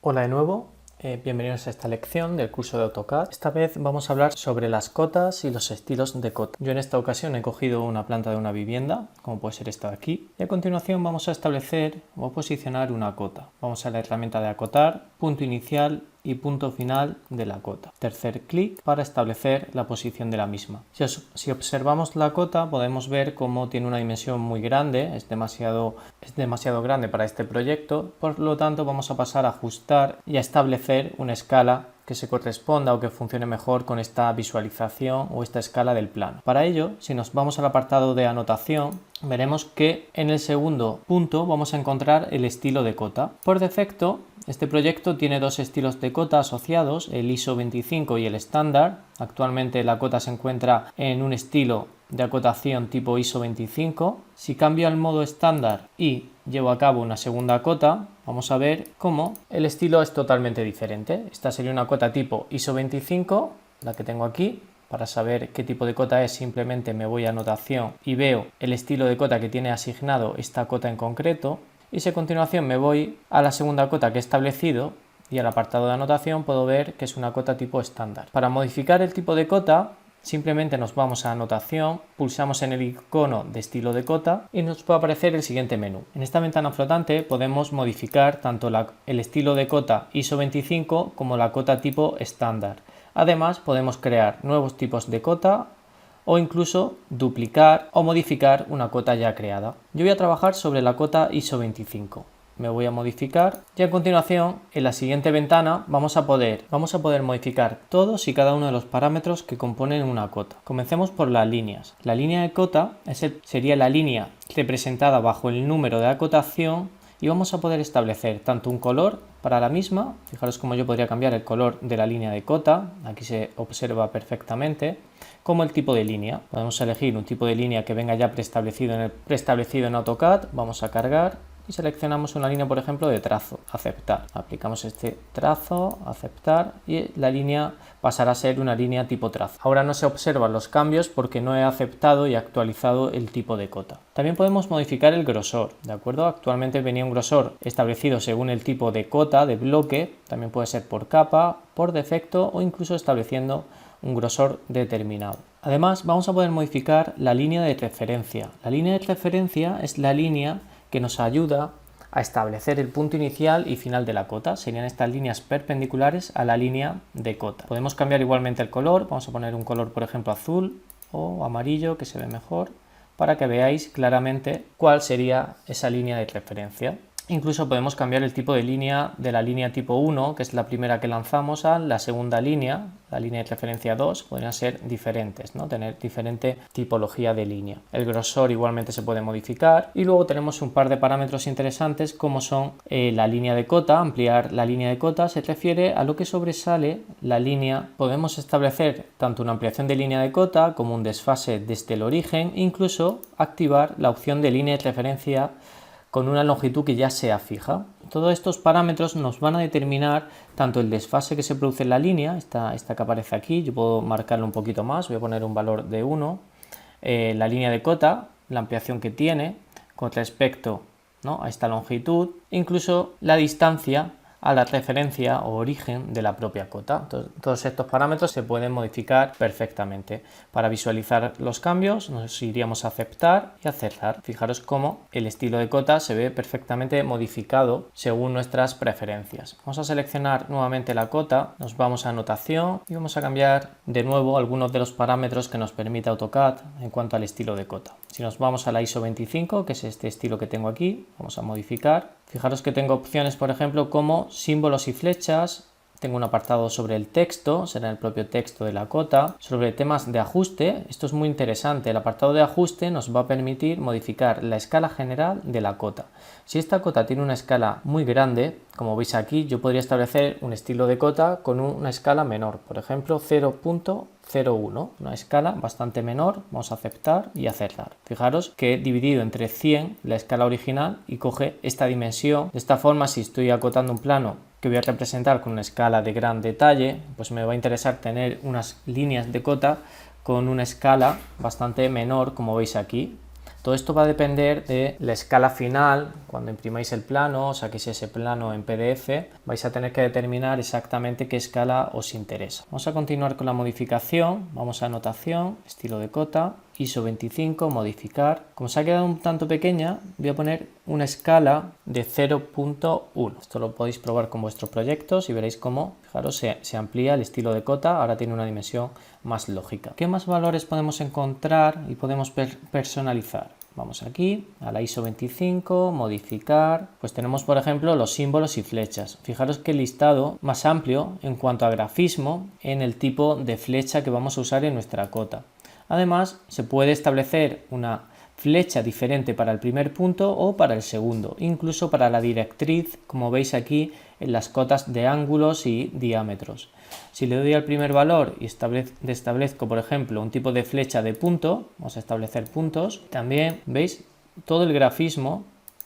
Hola de nuevo, bienvenidos a esta lección del curso de AutoCAD. Esta vez vamos a hablar sobre las cotas y los estilos de cota. Yo en esta ocasión he cogido una planta de una vivienda, como puede ser esta de aquí, y a continuación vamos a establecer o posicionar una cota. Vamos a la herramienta de acotar, punto inicial y punto final de la cota. Tercer clic para establecer la posición de la misma. Si observamos la cota podemos ver cómo tiene una dimensión muy grande, es demasiado grande para este proyecto, por lo tanto vamos a pasar a ajustar y a establecer una escala que se corresponda o que funcione mejor con esta visualización o esta escala del plano. Para ello, si nos vamos al apartado de anotación, veremos que en el segundo punto vamos a encontrar el estilo de cota. Por defecto, este proyecto tiene dos estilos de cota asociados, el ISO 25 y el estándar. Actualmente la cota se encuentra en un estilo de acotación tipo ISO 25. Si cambio al modo estándar y llevo a cabo una segunda cota, vamos a ver cómo el estilo es totalmente diferente. Esta sería una cota tipo ISO 25, la que tengo aquí. Para saber qué tipo de cota es, simplemente me voy a anotación y veo el estilo de cota que tiene asignado esta cota en concreto. Y si a continuación me voy a la segunda cota que he establecido y al apartado de anotación, puedo ver que es una cota tipo estándar. Para modificar el tipo de cota, simplemente nos vamos a anotación, pulsamos en el icono de estilo de cota y nos puede aparecer el siguiente menú. En esta ventana flotante podemos modificar tanto el estilo de cota ISO 25 como la cota tipo estándar. Además, podemos crear nuevos tipos de cota o incluso duplicar o modificar una cota ya creada. Yo voy a trabajar sobre la cota ISO 25. Me voy a modificar y a continuación en la siguiente ventana vamos a poder modificar todos y cada uno de los parámetros que componen una cota. Comencemos por las líneas. La línea de cota sería la línea representada bajo el número de acotación y vamos a poder establecer tanto un color para la misma, fijaros cómo yo podría cambiar el color de la línea de cota, aquí se observa perfectamente, como el tipo de línea. Podemos elegir un tipo de línea que venga ya preestablecido en AutoCAD, vamos a cargar y seleccionamos una línea, por ejemplo, de trazo, aceptar. Aplicamos este trazo, aceptar y la línea pasará a ser una línea tipo trazo. Ahora no se observan los cambios porque no he aceptado y actualizado el tipo de cota. También podemos modificar el grosor, ¿de acuerdo? Actualmente venía un grosor establecido según el tipo de cota, de bloque, también puede ser por capa, por defecto o incluso estableciendo un grosor determinado. Además, vamos a poder modificar la línea de referencia. La línea de referencia es la línea que nos ayuda a establecer el punto inicial y final de la cota. Serían estas líneas perpendiculares a la línea de cota. Podemos cambiar igualmente el color, vamos a poner un color por ejemplo azul o amarillo que se ve mejor para que veáis claramente cuál sería esa línea de referencia. Incluso podemos cambiar el tipo de línea de la línea tipo 1, que es la primera que lanzamos, a la segunda línea, la línea de referencia 2, podrían ser diferentes, ¿no? Tener diferente tipología de línea. El grosor igualmente se puede modificar y luego tenemos un par de parámetros interesantes como son la línea de cota. Ampliar la línea de cota se refiere a lo que sobresale la línea. Podemos establecer tanto una ampliación de línea de cota como un desfase desde el origen, incluso activar la opción de línea de referencia con una longitud que ya sea fija. Todos estos parámetros nos van a determinar tanto el desfase que se produce en la línea, esta que aparece aquí, yo puedo marcarlo un poquito más, voy a poner un valor de 1, la línea de cota, la ampliación que tiene con respecto, ¿no?, a esta longitud, incluso la distancia a la referencia o origen de la propia cota. Todos estos parámetros se pueden modificar perfectamente. Para visualizar los cambios nos iríamos a aceptar y a cerrar. Fijaros cómo el estilo de cota se ve perfectamente modificado según nuestras preferencias. Vamos a seleccionar nuevamente la cota, nos vamos a anotación y vamos a cambiar de nuevo algunos de los parámetros que nos permite AutoCAD en cuanto al estilo de cota. Si nos vamos a la ISO 25, que es este estilo que tengo aquí, vamos a modificar. Fijaros que tengo opciones, por ejemplo, como símbolos y flechas. Tengo un apartado sobre el texto, será el propio texto de la cota. Sobre temas de ajuste, esto es muy interesante. El apartado de ajuste nos va a permitir modificar la escala general de la cota. Si esta cota tiene una escala muy grande, como veis aquí, yo podría establecer un estilo de cota con una escala menor. Por ejemplo, 0.01, una escala bastante menor. Vamos a aceptar y a cerrar. Fijaros que he dividido entre 100 la escala original y coge esta dimensión. De esta forma, si estoy acotando un plano que voy a representar con una escala de gran detalle, pues me va a interesar tener unas líneas de cota con una escala bastante menor, como veis aquí. Todo esto va a depender de la escala final. Cuando imprimáis el plano, o saquéis ese plano en PDF, vais a tener que determinar exactamente qué escala os interesa. Vamos a continuar con la modificación. Vamos a anotación, estilo de cota, ISO 25, modificar. Como se ha quedado un tanto pequeña, voy a poner una escala de 0.1. Esto lo podéis probar con vuestros proyectos y veréis cómo, fijaros, se amplía el estilo de cota. Ahora tiene una dimensión más lógica. ¿Qué más valores podemos encontrar y podemos personalizar? Vamos aquí a la ISO 25, modificar, pues tenemos por ejemplo los símbolos y flechas. Fijaros que el listado más amplio en cuanto a grafismo en el tipo de flecha que vamos a usar en nuestra cota. Además, se puede establecer una flecha diferente para el primer punto o para el segundo, incluso para la directriz, como veis aquí en las cotas de ángulos y diámetros. Si le doy al primer valor y establezco, por ejemplo, un tipo de flecha de punto, vamos a establecer puntos, también, ¿veis? Todo el grafismo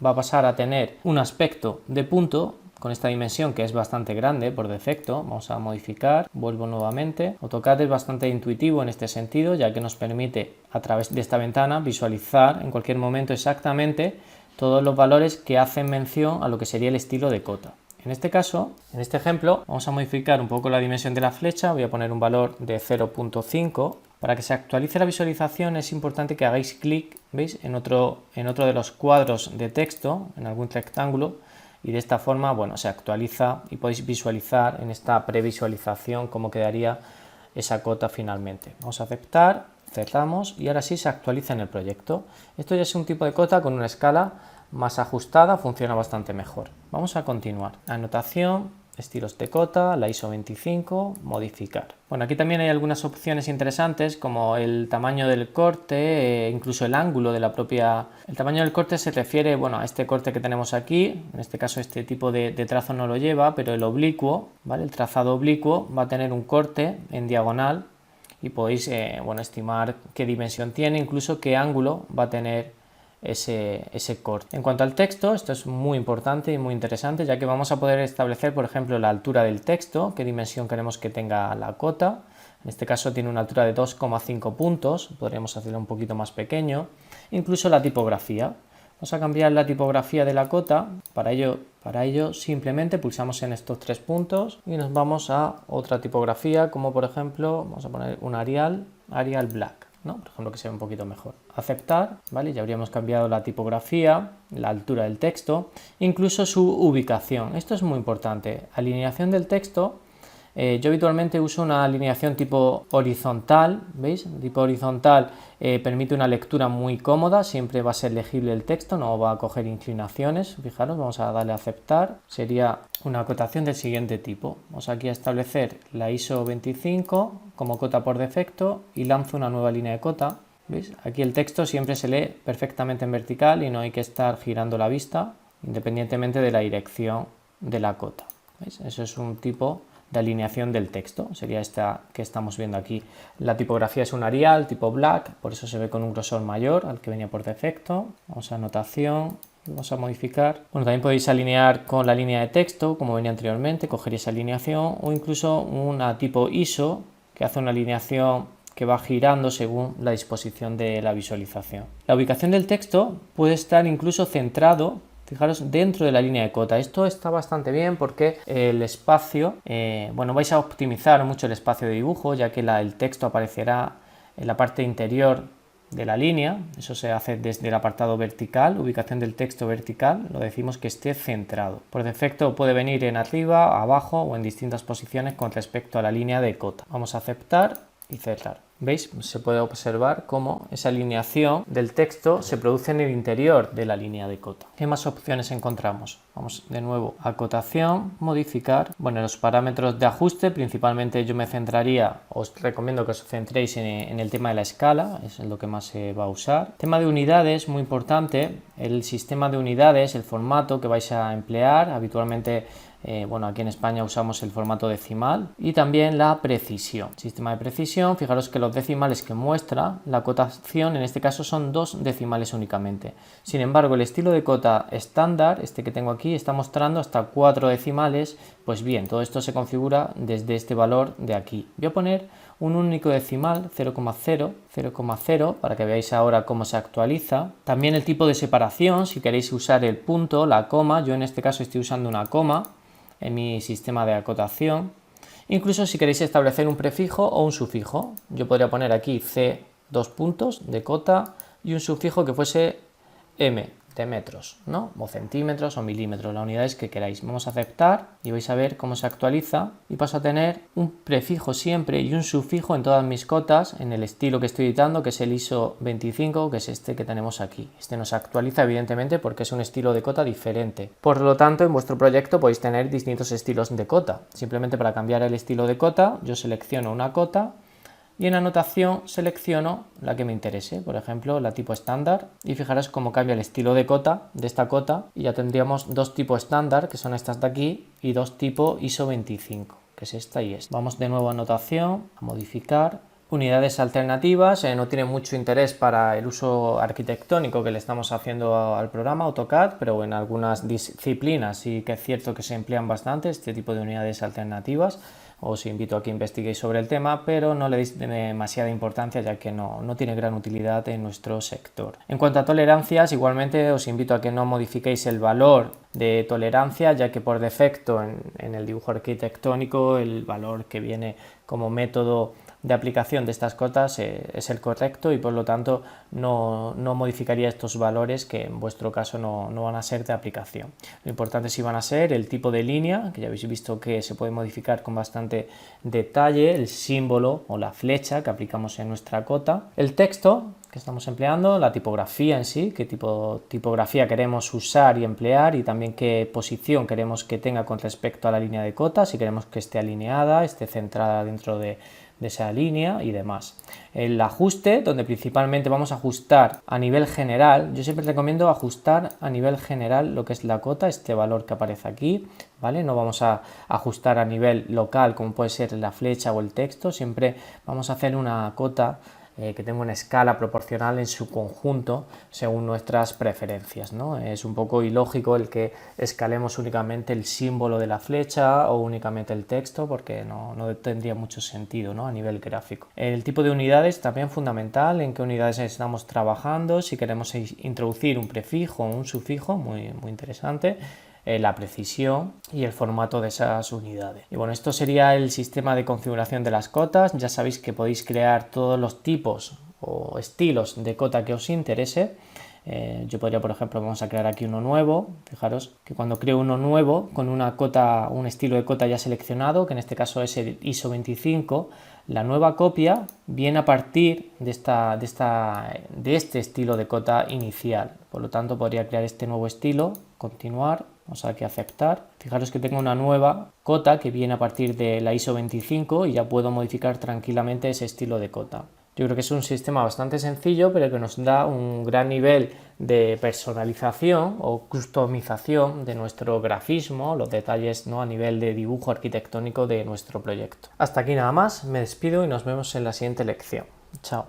va a pasar a tener un aspecto de punto con esta dimensión que es bastante grande por defecto. Vamos a modificar, vuelvo nuevamente. AutoCAD es bastante intuitivo en este sentido, ya que nos permite a través de esta ventana visualizar en cualquier momento exactamente todos los valores que hacen mención a lo que sería el estilo de cota. En este caso, en este ejemplo, vamos a modificar un poco la dimensión de la flecha. Voy a poner un valor de 0.5. Para que se actualice la visualización es importante que hagáis clic, ¿veis?, en otro de los cuadros de texto, en algún rectángulo, y de esta forma, bueno, se actualiza y podéis visualizar en esta previsualización cómo quedaría esa cota finalmente. Vamos a aceptar, cerramos y ahora sí se actualiza en el proyecto. Esto ya es un tipo de cota con una escala más ajustada, funciona bastante mejor. Vamos a continuar. Anotación, estilos de cota, la ISO 25, modificar. Bueno, aquí también hay algunas opciones interesantes como el tamaño del corte, incluso el ángulo de la propia... El tamaño del corte se refiere, bueno, a este corte que tenemos aquí. En este caso este tipo de trazo no lo lleva, pero el oblicuo, ¿vale? El trazado oblicuo va a tener un corte en diagonal y podéis, bueno, estimar qué dimensión tiene, incluso qué ángulo va a tener ese corte. En cuanto al texto, esto es muy importante y muy interesante, ya que vamos a poder establecer, por ejemplo, la altura del texto, qué dimensión queremos que tenga la cota. En este caso tiene una altura de 2,5 puntos, podríamos hacerlo un poquito más pequeño. Incluso la tipografía. Vamos a cambiar la tipografía de la cota. Para ello simplemente pulsamos en estos tres puntos y nos vamos a otra tipografía, como por ejemplo, vamos a poner un Arial Black, ¿no? Por ejemplo, que se ve un poquito mejor. Aceptar, ¿vale? Ya habríamos cambiado la tipografía, la altura del texto, incluso su ubicación. Esto es muy importante. Alineación del texto. Yo habitualmente uso una alineación tipo horizontal, ¿veis? Tipo horizontal permite una lectura muy cómoda, siempre va a ser legible el texto, no va a coger inclinaciones. Fijaros, vamos a darle a aceptar. Sería una acotación del siguiente tipo. Vamos aquí a establecer la ISO 25 como cota por defecto y lanzo una nueva línea de cota. ¿Veis? Aquí el texto siempre se lee perfectamente en vertical y no hay que estar girando la vista independientemente de la dirección de la cota. ¿Veis? Eso es un tipo de alineación del texto, sería esta que estamos viendo aquí. La tipografía es un Arial tipo Black, por eso se ve con un grosor mayor al que venía por defecto. Vamos a anotación, vamos a modificar. Bueno, también podéis alinear con la línea de texto, como venía anteriormente, coger esa alineación, o incluso una tipo ISO, que hace una alineación que va girando según la disposición de la visualización. La ubicación del texto puede estar incluso centrado, fijaros, dentro de la línea de cota. Esto está bastante bien porque el espacio, bueno, vais a optimizar mucho el espacio de dibujo, ya que el texto aparecerá en la parte interior de la línea. Eso se hace desde el apartado vertical, ubicación del texto vertical, lo decimos que esté centrado. Por defecto puede venir en arriba, abajo o en distintas posiciones con respecto a la línea de cota. Vamos a aceptar y cerrar. ¿Veis? Se puede observar cómo esa alineación del texto se produce en el interior de la línea de cota. ¿Qué más opciones encontramos? Vamos de nuevo a acotación, modificar. Bueno, los parámetros de ajuste, principalmente yo me centraría, os recomiendo que os centréis en el tema de la escala, es lo que más se va a usar. Tema de unidades, muy importante, el sistema de unidades, el formato que vais a emplear. Habitualmente Bueno, aquí en España usamos el formato decimal, y también la precisión. Sistema de precisión, fijaros que los decimales que muestra la cotación en este caso son 2 decimales únicamente. Sin embargo, el estilo de cota estándar, este que tengo aquí, está mostrando hasta 4 decimales. Pues bien, todo esto se configura desde este valor de aquí. Voy a poner un único decimal, 0,0, 0,0, para que veáis ahora cómo se actualiza. También el tipo de separación, si queréis usar el punto, la coma, yo en este caso estoy usando una coma en mi sistema de acotación. Incluso si queréis establecer un prefijo o un sufijo, yo podría poner aquí C, 2 puntos de cota y un sufijo que fuese M, de metros, ¿no? O centímetros o milímetros, las unidades que queráis. Vamos a aceptar y vais a ver cómo se actualiza, y paso a tener un prefijo siempre y un sufijo en todas mis cotas en el estilo que estoy editando, que es el ISO 25, que es este que tenemos aquí. Este nos actualiza evidentemente porque es un estilo de cota diferente. Por lo tanto, en vuestro proyecto podéis tener distintos estilos de cota. Simplemente para cambiar el estilo de cota, yo selecciono una cota y en anotación selecciono la que me interese, por ejemplo la tipo estándar, y fijaros cómo cambia el estilo de cota de esta cota, y ya tendríamos 2 tipos estándar, que son estas de aquí, y 2 tipo ISO 25, que es esta y esta. Vamos de nuevo a anotación, a modificar. Unidades alternativas, no tiene mucho interés para el uso arquitectónico que le estamos haciendo al programa AutoCAD, pero en algunas disciplinas sí que es cierto que se emplean bastante este tipo de unidades alternativas. Os invito a que investiguéis sobre el tema, pero no le deis demasiada importancia, ya que no tiene gran utilidad en nuestro sector. En cuanto a tolerancias, igualmente os invito a que no modifiquéis el valor de tolerancia, ya que por defecto en el dibujo arquitectónico el valor que viene como método de aplicación de estas cotas es el correcto, y por lo tanto no modificaría estos valores que en vuestro caso no van a ser de aplicación. Lo importante sí van a ser el tipo de línea, que ya habéis visto que se puede modificar con bastante detalle, el símbolo o la flecha que aplicamos en nuestra cota, el texto que estamos empleando, la tipografía en sí, qué tipo de tipografía queremos usar y emplear, y también qué posición queremos que tenga con respecto a la línea de cota, si queremos que esté alineada, esté centrada dentro de esa línea y demás. El ajuste, donde principalmente vamos a ajustar a nivel general, yo siempre recomiendo ajustar a nivel general lo que es la cota, este valor que aparece aquí, ¿vale? No vamos a ajustar a nivel local como puede ser la flecha o el texto, siempre vamos a hacer una cota que tenga una escala proporcional en su conjunto según nuestras preferencias, ¿no? Es un poco ilógico el que escalemos únicamente el símbolo de la flecha o únicamente el texto, porque no tendría mucho sentido, ¿no? A nivel gráfico. El tipo de unidades también fundamental, en qué unidades estamos trabajando, si queremos introducir un prefijo o un sufijo, muy interesante. La precisión y el formato de esas unidades. Y bueno, esto sería el sistema de configuración de las cotas. Ya sabéis que podéis crear todos los tipos o estilos de cota que os interese. Yo podría, por ejemplo, vamos a crear aquí uno nuevo. Fijaros que cuando creo uno nuevo con una cota, un estilo de cota ya seleccionado, que en este caso es el ISO 25, la nueva copia viene a partir de este estilo de cota inicial. Por lo tanto, podría crear este nuevo estilo, continuar, vamos aquí a aceptar. Fijaros que tengo una nueva cota que viene a partir de la ISO 25 y ya puedo modificar tranquilamente ese estilo de cota. Yo creo que es un sistema bastante sencillo, pero que nos da un gran nivel de personalización o customización de nuestro grafismo, los detalles, ¿no? A nivel de dibujo arquitectónico de nuestro proyecto. Hasta aquí nada más, me despido y nos vemos en la siguiente lección. Chao.